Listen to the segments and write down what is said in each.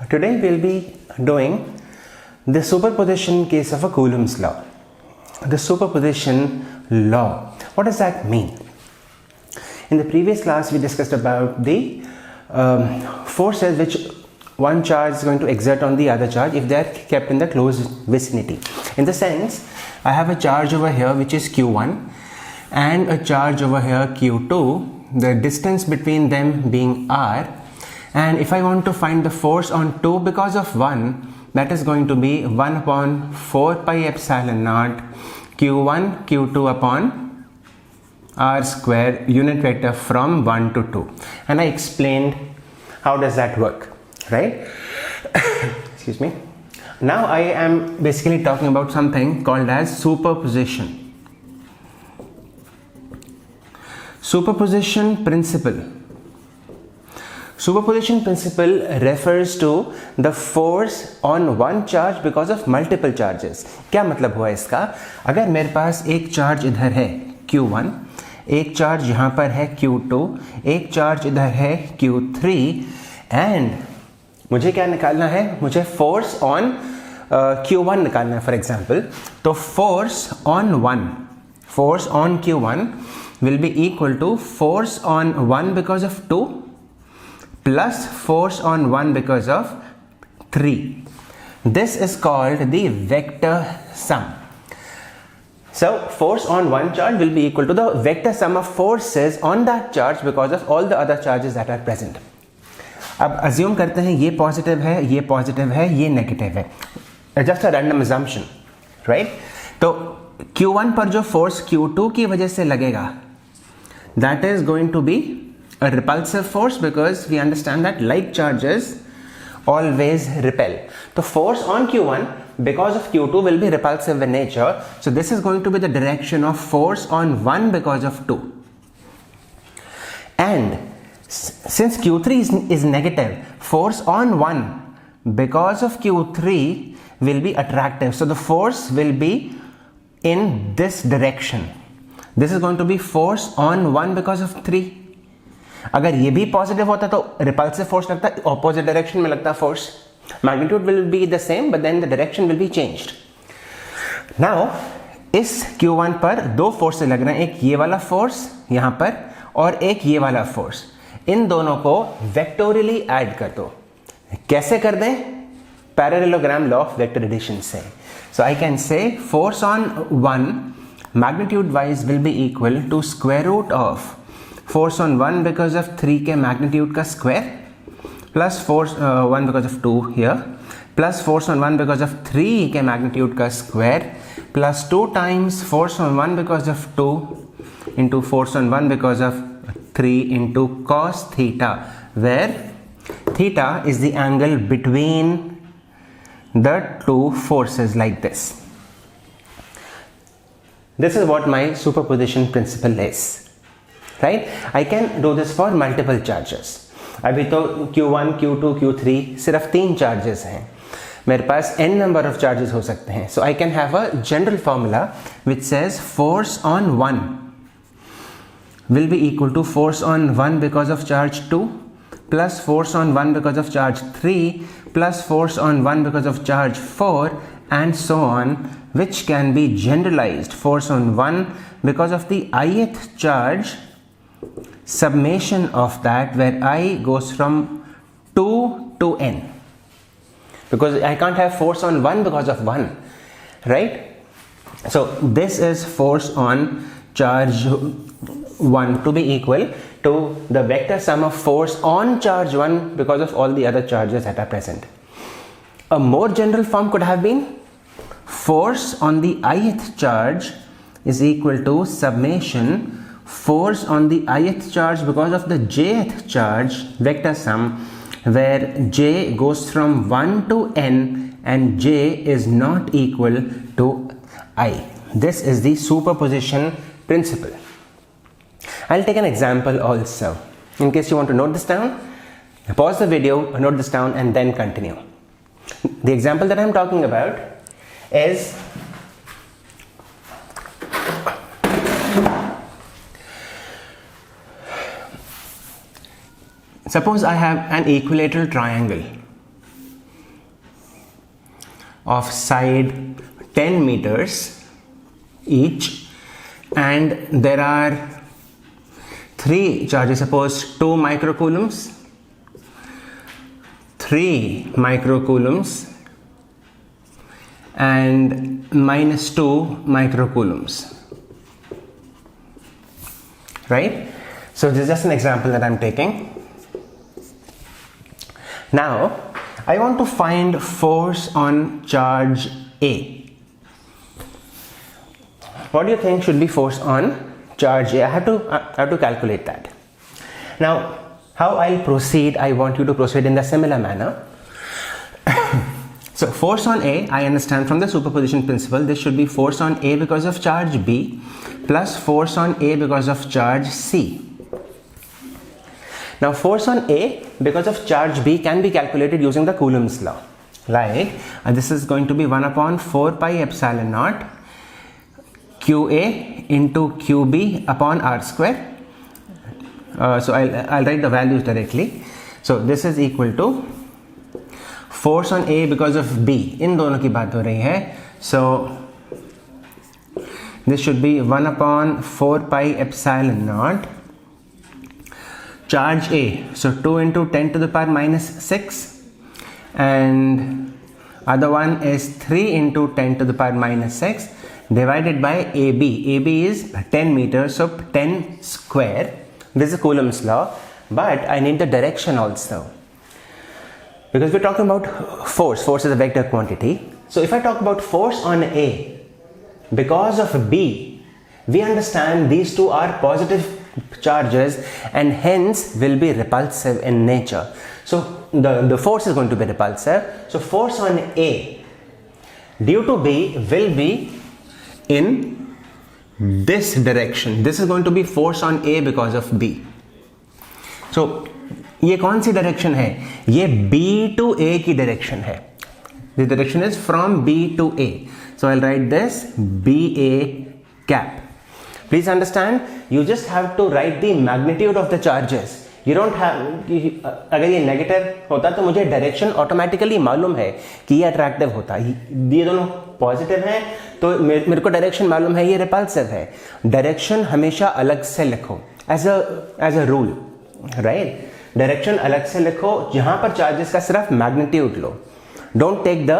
Today we'll be doing the superposition case of a Coulomb's law. The superposition law. What does that mean? In the previous class we discussed about the forces which one charge is going to exert on the other charge if they are kept in the close vicinity. In the sense, I have a charge over here which is Q1 and a charge over here Q2, the distance between them being R, and if I want to find the force on 2 because of 1, that is going to be 1 upon 4 pi epsilon naught Q1 Q2 upon R square unit vector from 1 to 2, and I explained how does that work, right? Excuse me. Now I am basically talking about something called as superposition. Superposition principle. Superposition principle refers to the force on one charge because of multiple charges. क्या मतलब हुआ इसका? अगर मेरे पास एक charge इधर है Q1, एक चार्ज यहाँ पर है Q2, एक चार्ज इधर है Q3, एंड मुझे क्या निकालना है? मुझे फोर्स ऑन Q1 निकालना है फॉर एग्जाम्पल. तो force on Q1 will be equal to force on 1 because of 2 plus force on 1 because of 3. This is called the vector sum. So force on one charge will be equal to the vector sum of forces on that charge because of all the other charges that are present. अब assume करते हैं ये positive है, ये positive है, ये negative है. Just a random assumption, right? तो Q1 पर जो force Q2 की वजह से लगेगा, that is going to be a repulsive force because we understand that like charges always repel. The force on Q1 because of Q2 will be repulsive in nature. So this is going to be the direction of force on 1 because of 2. And since Q3 is negative, force on 1 because of Q3 will be attractive. So the force will be in this direction. This is going to be force on 1 because of 3. अगर ये भी positive होता तो repulsive force लगता, opposite direction में लगता force. Magnitude will be the same but then the direction will be changed. Now इस Q1 पर दो फोर्स लग रहे हैं, एक ये वाला फोर्स यहाँ पर और एक ये वाला फोर्स. इन दोनों को वेक्टोरियली ऐड कर दो. कैसे कर दें? Parallelogram law of vector addition से. So I can say force on 1 magnitude wise will be equal to square root of force on 1 because of 3 के magnitude का square plus force 1 because of 2 here plus force on 1 because of 3 के magnitude का square plus 2 times force on 1 because of 2 into force on 1 because of 3 into cos theta, where theta is the angle between the two forces like this. This is what my superposition principle is, right? I can do this for multiple charges. अभी तो Q1, Q2, Q3 सिर्फ 3 charges हैं. मेरे पास n number of charges हो सकते हैं. So I can have a general formula which says force on 1 will be equal to force on 1 because of charge 2 plus force on 1 because of charge 3 plus force on 1 because of charge 4 and so on, which can be generalized. Force on 1 because of the ith charge, summation of that where I goes from 2 to n, because I can't have force on 1 because of 1, right? So this is force on charge 1 to be equal to the vector sum of force on charge 1 because of all the other charges that are present. A more general form could have been force on the ith charge is equal to summation force on the ith charge because of the jth charge vector sum, where j goes from 1 to n and j is not equal to I. This is the superposition principle. I'll take an example also in case you want to note this down. Pause the video, note this down and then continue. The example that I'm talking about is suppose I have an equilateral triangle of side 10 meters each, and there are 3 charges, suppose 2 microcoulombs, 3 microcoulombs and -2 microcoulombs, right? So this is just an example that I'm taking. Now I want to find force on charge A. What do you think should be force on charge A? I have to calculate that. Now how I'll proceed, I want you to proceed in the similar manner. So force on A, I understand from the superposition principle, this should be force on A because of charge B plus force on A because of charge C. Now force on A because of charge B can be calculated using the Coulomb's law, right? And this is going to be 1 upon 4 pi epsilon naught QA into QB upon R square. So I'll write the values directly. So this is equal to force on A because of B, इन दोनों की बात हो रही है. So this should be 1 upon 4 pi epsilon naught charge A, so 2 into 10 to the power minus 6, and other one is 3 into 10 to the power minus 6 divided by AB. AB is 10 meters, so 10 square. This is Coulomb's law, but I need the direction also, because we're talking about force. Force is a vector quantity. So if I talk about force on A because of B, we understand these two are positive charges and hence will be repulsive in nature. So the force is going to be repulsive. So force on A due to B will be in this direction. This is going to be force on A because of B. So ये कौन सी direction है? ये B to A की direction है. The direction is from B to A. So I'll write this BA cap. Please understand, you just have to write the magnitude of the charges. You don't have, अगर ये negative होता तो मुझे direction automatically मालूम है कि ये attractive होता. ये दोनों पॉजिटिव हैं तो मेरे को डायरेक्शन मालूम है ये रिपल्सिव है. डायरेक्शन हमेशा अलग से लिखो as a rule, right? Direction अलग से लिखो, जहां पर चार्जेस का सिर्फ मैग्नीट्यूड लो. Don't take the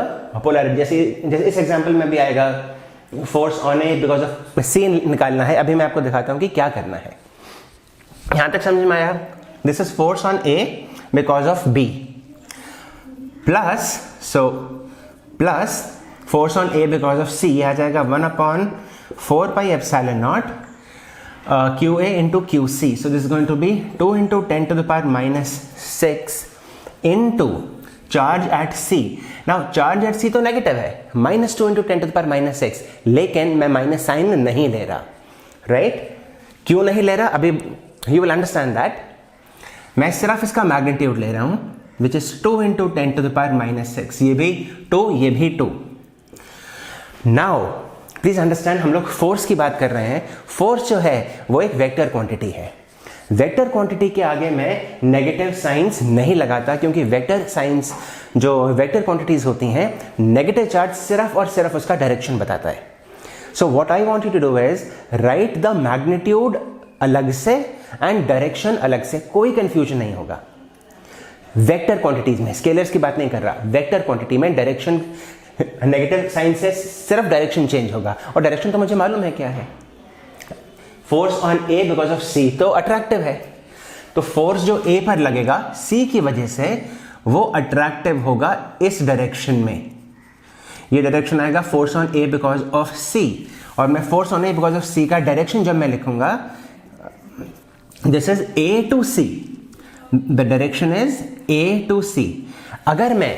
polarity. जैसे इस एग्जांपल में भी आएगा force on A because of C निकालना है. अभी मैं आपको दिखाता हूं कि क्या करना है. यहां तक समझ में आया? This is force on A because of B plus plus force on A because of C. आ जाएगा 1 upon 4 pi epsilon naught QA into QC. So this is going to be 2 into 10 to the power minus 6 into charge at C. Now charge at C तो negative है, -2 into 10 to the power minus 6, लेकिन मैं minus sign नहीं ले रहा, right? क्यों नहीं ले रहा? अभी you will understand that. मैं सिर्फ इसका मैग्नीट्यूड ले रहा हूं, which is 2 into 10 to the power minus 6. ये भी 2, ये भी 2. Now प्लीज अंडरस्टैंड, हम लोग फोर्स की बात कर रहे हैं. फोर्स जो है वो एक वेक्टर क्वांटिटी है. वेक्टर क्वांटिटी के आगे मैं नेगेटिव साइंस नहीं लगाता, क्योंकि वेक्टर साइंस जो वेक्टर क्वांटिटीज होती हैं, नेगेटिव चार्ज सिर्फ और सिर्फ उसका डायरेक्शन बताता है. So what I want you to do is write the magnitude अलग से एंड डायरेक्शन अलग से. कोई कंफ्यूजन नहीं होगा. वेक्टर क्वांटिटीज में, स्केलर्स की बात नहीं कर रहा, वेक्टर क्वांटिटी में डायरेक्शन नेगेटिव साइन से सिर्फ डायरेक्शन चेंज होगा. और डायरेक्शन तो मुझे मालूम है क्या है. Force on A because of C तो अट्रैक्टिव है, तो फोर्स जो ए पर लगेगा सी की वजह से वो अट्रैक्टिव होगा इस डायरेक्शन में. ये डायरेक्शन आएगा force on A because of C. और मैं force on A because of C का डायरेक्शन जब मैं लिखूंगा, this is A to C. The direction is A to C. अगर मैं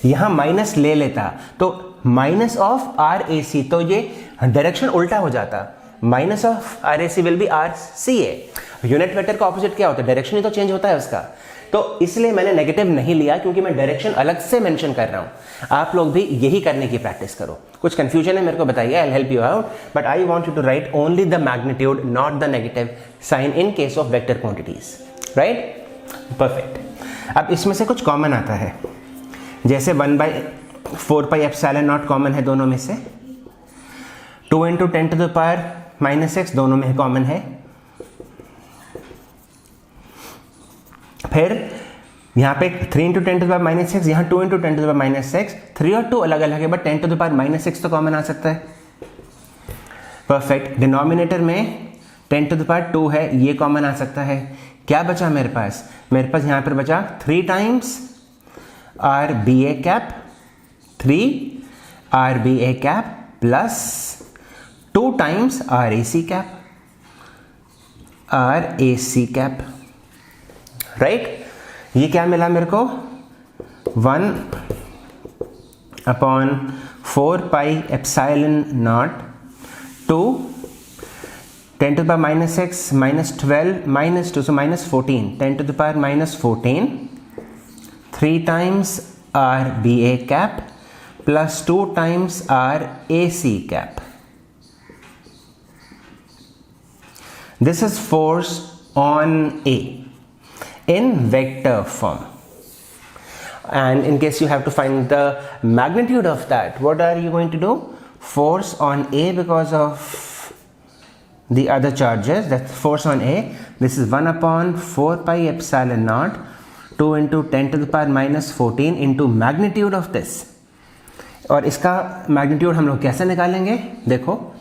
यहां माइनस ले लेता तो minus of R A C, तो ये डायरेक्शन उल्टा हो जाता. Minus of R A C will be R C A. Unit vector का ऑपोजिट क्या होता है? डायरेक्शन ही तो चेंज होता है उसका. तो इसलिए मैंने नेगेटिव नहीं लिया, क्योंकि मैं डायरेक्शन अलग से मेंशन कर रहा हूं. आप लोग भी यही करने की प्रैक्टिस करो. कुछ कंफ्यूजन है मेरे को बताइए, I will help you out, but I want you to write only the magnitude, not the negative sign in case of vector quantities, right? Perfect. अब इसमें से कुछ कॉमन आता है, जैसे 1 by 4 pi epsilon not common है दोनों में से, 2 इंटू 10 टू द पावर -6 दोनों में कॉमन है, फिर यहाँ पे 3 इंटू 10 टू द पावर -6, यहाँ 2 इंटू 10 टू द पावर -6, 3 और 2 अलग अलग है बट 10 टू द पावर -6 तो कॉमन आ सकता है। परफेक्ट। डिनोमिनेटर में 10 टू द पावर 2 है, ये कॉमन आ सकता है। क्या बचा मेरे पास? मेरे पास यहाँ पर बचा 3 times R B A cap, 3 R B A cap plus 2 times R A C cap, R A C cap, right. ये क्या मिला मेरे को? 1/4 pi epsilon not 2 10 to the power -6 -12 -2 so -14, 10 to the power -14, 3 times r b a cap plus 2 times r a c cap. This is force on A in vector form, and in case you have to find the magnitude of that, what are you going to do? Force on A because of the other charges, that's force on A. This is 1/4 pi epsilon naught 2 into 10 to the power -14 into magnitude of this. और इसका magnitude हम लोग कैसे निकालेंगे? देखो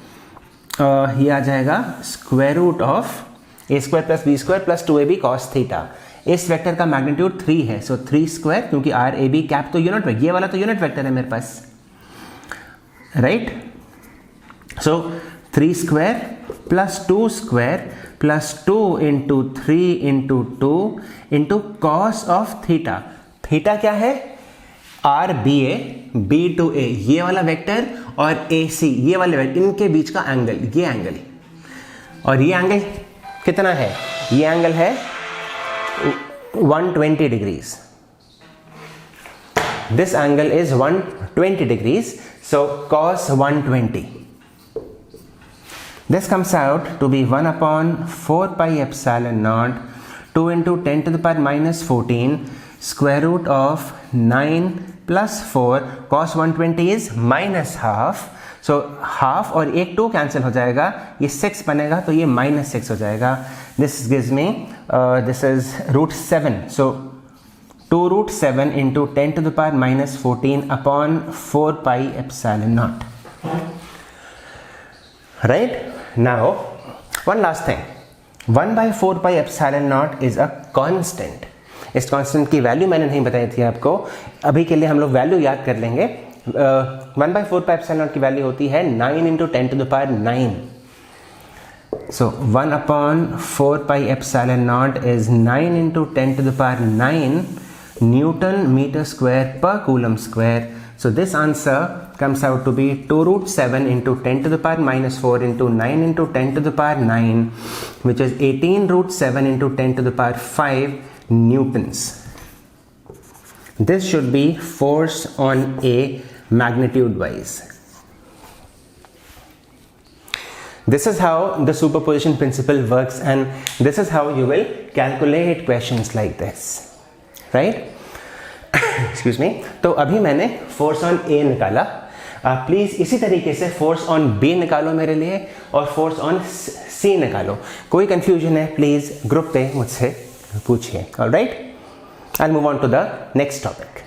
ये आ जाएगा square root of a square plus b square plus 2ab cos theta. इस वेक्टर का मैग्नीट्यूड 3 है, सो 3 स्क्वायर, क्योंकि आर ए बी कैप तो यूनिट वेक्टर, ये वाला तो यूनिट वेक्टर है मेरे पास, right. So 3 square plus 2 square plus 2 into 3 into 2 into cos of theta. Theta क्या है? R B A, B to A, ये वाला वेक्टर, और ए सी, ये वाले वेक्टर, इनके बीच का एंगल, ये एंगल। और ये एंगल कितना है? ये एंगल है 120 degrees. This angle is 120 degrees, so cos 120. This comes out to be 1/4 pi epsilon naught 2 into 10 to the power -14 square root of 9 plus 4, cos 120 is -half, so half और एक 2 cancel हो जाएगा, ये 6 बनेगा तो ये -6 हो जाएगा। This gives me this is √7, so 2√7 into 10 to the power -14 upon 4 pi epsilon naught. Right? Now, one last thing. 1/4 pi epsilon naught is a constant. इस कांस्टेंट की वैल्यू मैंने नहीं बताई थी आपको, अभी के लिए हम लोग वैल्यू याद कर लेंगे। 1/4 pi epsilon naught की वैल्यू होती है 9 into 10 to the power 9. So 1/4 pi epsilon naught is 9 into 10 to the power 9 Newton meter square per coulomb square. So this answer comes out to be 2√7 into 10 to the power -4 into 9 into 10 to the power 9, which is 18√7 into 10 to the power 5 newtons. This should be force on A magnitude wise. This is how the superposition principle works, and this is how you will calculate questions like this, right? Excuse me. तो अभी मैंने force on ए निकाला, please इसी तरीके से force on B निकालो मेरे लिए, और फोर्स ऑन सी निकालो। कोई कंफ्यूजन है प्लीज ग्रुप पे मुझसे पूछिए। Alright, I will move on to the next topic.